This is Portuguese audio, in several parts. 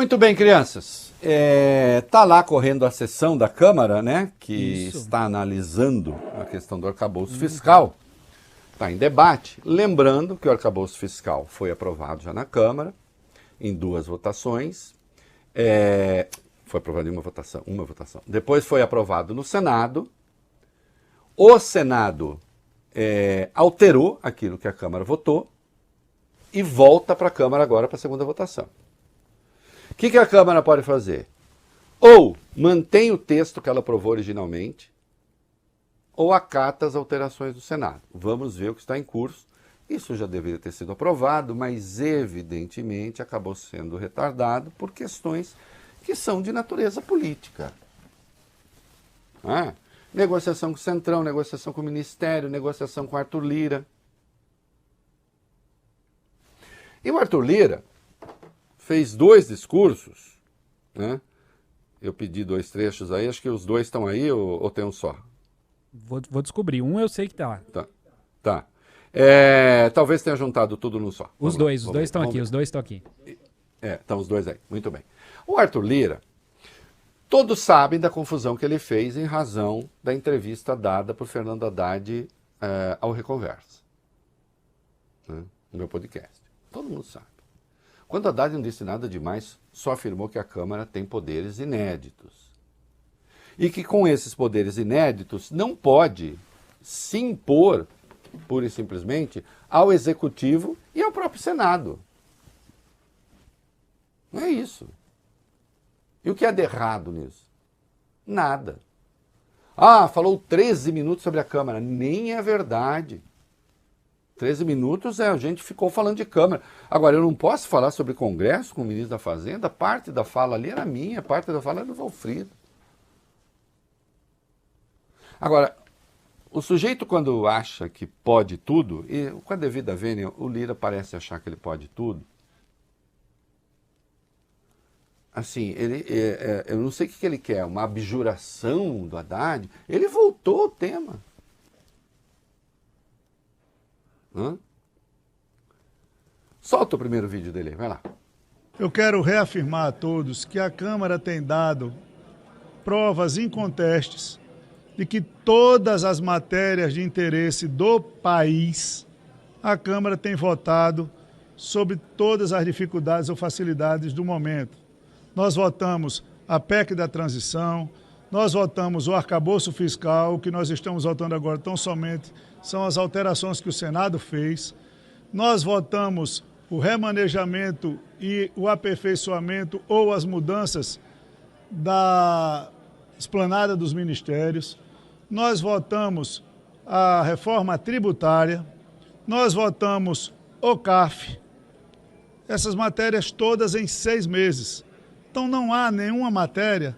Muito bem, crianças. Tá lá correndo a sessão da Câmara, né? Que está analisando a questão do arcabouço fiscal. Está em debate. Lembrando que o arcabouço fiscal foi aprovado já na Câmara, em 2 votações. Foi aprovado em uma votação. Depois foi aprovado no Senado. O Senado alterou aquilo que a Câmara votou e volta para a Câmara agora para a segunda votação. O que a Câmara pode fazer? Ou mantém o texto que ela aprovou originalmente, ou acata as alterações do Senado. Vamos ver o que está em curso. Isso já deveria ter sido aprovado, mas evidentemente acabou sendo retardado por questões que são de natureza política. Negociação com o Centrão, negociação com o Ministério, negociação com o Arthur Lira. E o Arthur Lira fez 2 discursos, né? Eu pedi 2 trechos aí, acho que os 2 estão aí ou tem um só? Vou descobrir. Um eu sei que tá. Tá. Talvez tenha juntado tudo num só. Os dois estão aqui, os 2 estão aqui. Estão os 2 aí, muito bem. O Arthur Lira, todos sabem da confusão que ele fez em razão da entrevista dada por Fernando Haddad ao Reconversa, né, no meu podcast. Todo mundo sabe. Quando Haddad não disse nada demais, só afirmou que a Câmara tem poderes inéditos. E que com esses poderes inéditos não pode se impor, pura e simplesmente, ao Executivo e ao próprio Senado. Não é isso. E o que há de errado nisso? Nada. Falou 13 minutos sobre a Câmara. Nem é verdade. 13 minutos a gente ficou falando de Câmara. Agora, eu não posso falar sobre Congresso com o ministro da Fazenda. Parte da fala ali era minha, parte da fala era do Valfrido. Agora, o sujeito quando acha que pode tudo, e com a devida vênia, o Lira parece achar que ele pode tudo. Assim, eu não sei o que ele quer, uma abjuração do Haddad. Ele voltou ao tema. Solta o primeiro vídeo dele, vai lá. Eu quero reafirmar a todos que a Câmara tem dado provas incontestes de que todas as matérias de interesse do país, a Câmara tem votado sobre todas as dificuldades ou facilidades do momento. Nós votamos a PEC da transição, nós votamos o arcabouço fiscal, o que nós estamos votando agora tão somente são as alterações que o Senado fez. Nós votamos o remanejamento e o aperfeiçoamento ou as mudanças da esplanada dos ministérios. Nós votamos a reforma tributária, nós votamos o CARF, essas matérias todas em 6 meses. Então não há nenhuma matéria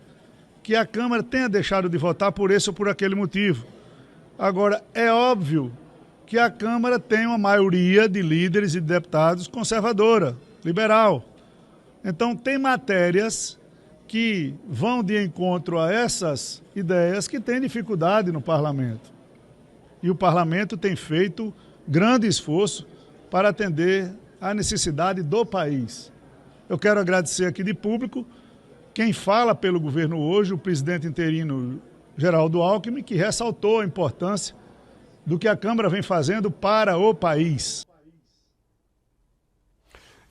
que a Câmara tenha deixado de votar por esse ou por aquele motivo. Agora, é óbvio que a Câmara tem uma maioria de líderes e deputados conservadora, liberal. Então tem matérias que vão de encontro a essas ideias que têm dificuldade no Parlamento. E o Parlamento tem feito grande esforço para atender à necessidade do país. Eu quero agradecer aqui de público quem fala pelo governo hoje, o presidente interino Geraldo Alckmin, que ressaltou a importância do que a Câmara vem fazendo para o país.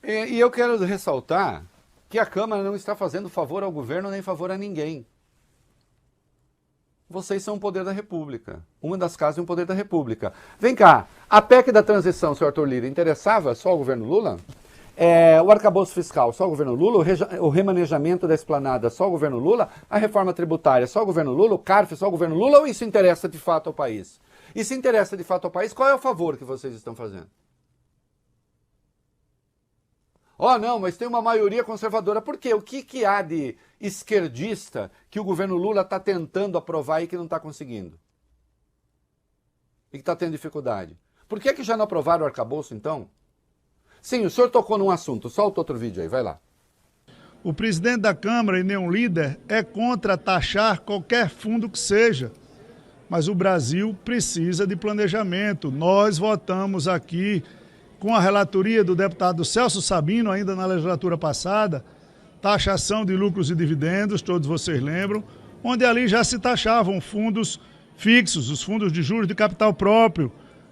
E eu quero ressaltar que a Câmara não está fazendo favor ao governo nem favor a ninguém. Vocês são o poder da República. Uma das casas é um poder da República. Vem cá, a PEC da transição, senhor Arthur Lira, interessava só o governo Lula? O arcabouço fiscal, só o governo Lula? O remanejamento da esplanada, só o governo Lula? A reforma tributária, só o governo Lula? O CARF, só o governo Lula? Ou isso interessa de fato ao país? E se interessa de fato ao país, qual é o favor que vocês estão fazendo? Não, mas tem uma maioria conservadora. Por quê? O que há de esquerdista que o governo Lula está tentando aprovar e que não está conseguindo? E que está tendo dificuldade? Por que já não aprovaram o arcabouço, então? Sim, o senhor tocou num assunto. Solta outro vídeo aí, vai lá. O presidente da Câmara e nenhum líder é contra taxar qualquer fundo que seja. Mas o Brasil precisa de planejamento. Nós votamos aqui com a relatoria do deputado Celso Sabino, ainda na legislatura passada, taxação de lucros e dividendos, todos vocês lembram, onde ali já se taxavam fundos fixos, os fundos de juros de capital próprio.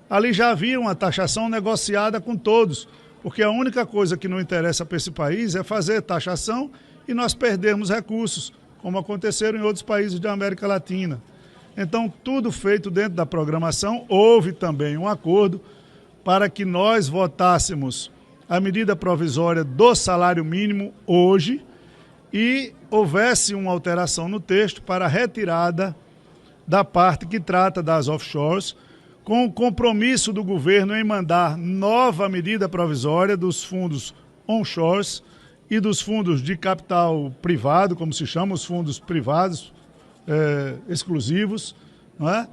Ali já havia uma taxação negociada com todos, porque a única coisa que não interessa para esse país é fazer taxação e nós perdermos recursos, como aconteceram em outros países da América Latina. Então, tudo feito dentro da programação. Houve também um acordo para que nós votássemos a medida provisória do salário mínimo hoje e houvesse uma alteração no texto para a retirada da parte que trata das offshores, com o compromisso do governo em mandar nova medida provisória dos fundos onshores e dos fundos de capital privado, como se chama, os fundos privados exclusivos, não é?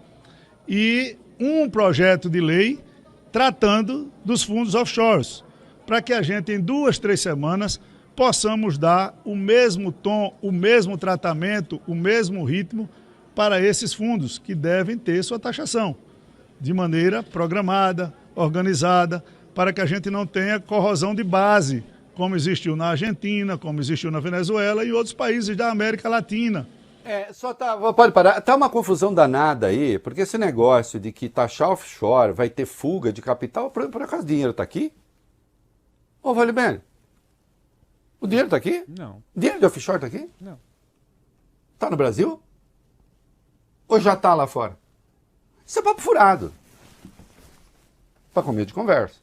E um projeto de lei tratando dos fundos offshores, para que a gente, em 2, 3 semanas, possamos dar o mesmo tom, o mesmo tratamento, o mesmo ritmo para esses fundos, que devem ter sua taxação, de maneira programada, organizada, para que a gente não tenha corrosão de base, como existiu na Argentina, como existiu na Venezuela e outros países da América Latina. Pode parar, tá uma confusão danada aí, porque esse negócio de que taxar offshore vai ter fuga de capital, por acaso o dinheiro está aqui? Ô, vale bem, o dinheiro está aqui? Não. O dinheiro de offshore está aqui? Não. Está no Brasil? Ou já está lá fora? Isso é papo furado. Para comer de conversa.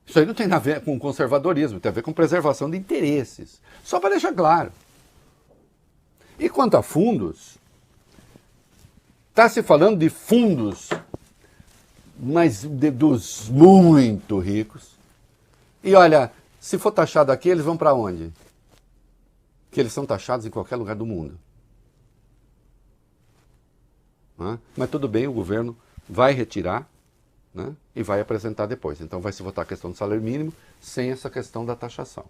Isso aí não tem nada a ver com conservadorismo, tem a ver com preservação de interesses. Só para deixar claro. E quanto a fundos, está se falando de fundos, mas dos muito ricos. E olha, se for taxado aqui, eles vão para onde? Que eles são taxados em qualquer lugar do mundo. Mas tudo bem, o governo vai retirar, né, e vai apresentar depois. Então vai se votar a questão do salário mínimo sem essa questão da taxação.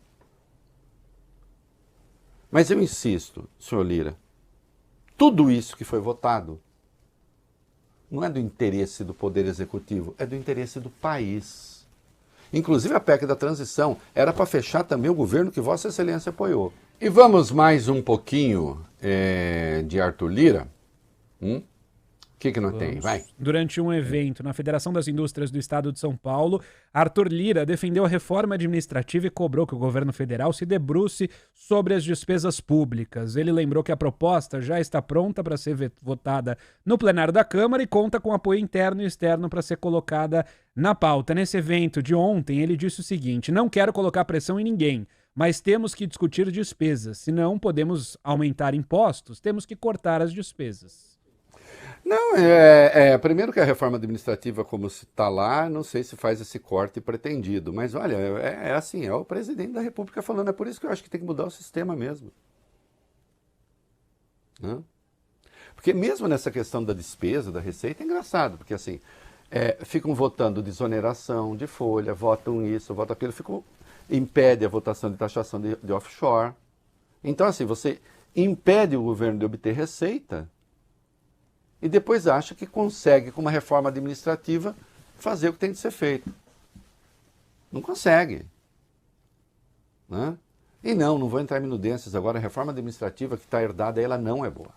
Mas eu insisto, senhor Lira, tudo isso que foi votado não é do interesse do Poder Executivo, é do interesse do país. Inclusive a PEC da transição era para fechar também o governo que Vossa Excelência apoiou. E vamos mais um pouquinho de Arthur Lira. O que não tem? Vai. Durante um evento na Federação das Indústrias do Estado de São Paulo, Arthur Lira defendeu a reforma administrativa e cobrou que o governo federal se debruce sobre as despesas públicas. Ele lembrou que a proposta já está pronta para ser votada no plenário da Câmara e conta com apoio interno e externo para ser colocada na pauta. Nesse evento de ontem, ele disse o seguinte: não quero colocar pressão em ninguém, mas temos que discutir despesas. Se não podemos aumentar impostos, temos que cortar as despesas. Não, primeiro que a reforma administrativa, como se está lá, não sei se faz esse corte pretendido, mas olha, assim, é o presidente da República falando, é por isso que eu acho que tem que mudar o sistema mesmo. Porque mesmo nessa questão da despesa, da receita, é engraçado, porque assim, ficam votando desoneração de folha, votam isso, votam aquilo, impede a votação de taxação de offshore. Então assim, você impede o governo de obter receita, e depois acha que consegue, com uma reforma administrativa, fazer o que tem de ser feito. Não consegue. E não vou entrar em minudências agora, a reforma administrativa que está herdada, ela não é boa.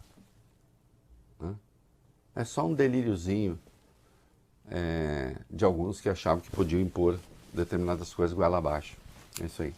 É só um delíriozinho de alguns que achavam que podiam impor determinadas coisas goela abaixo. É isso aí.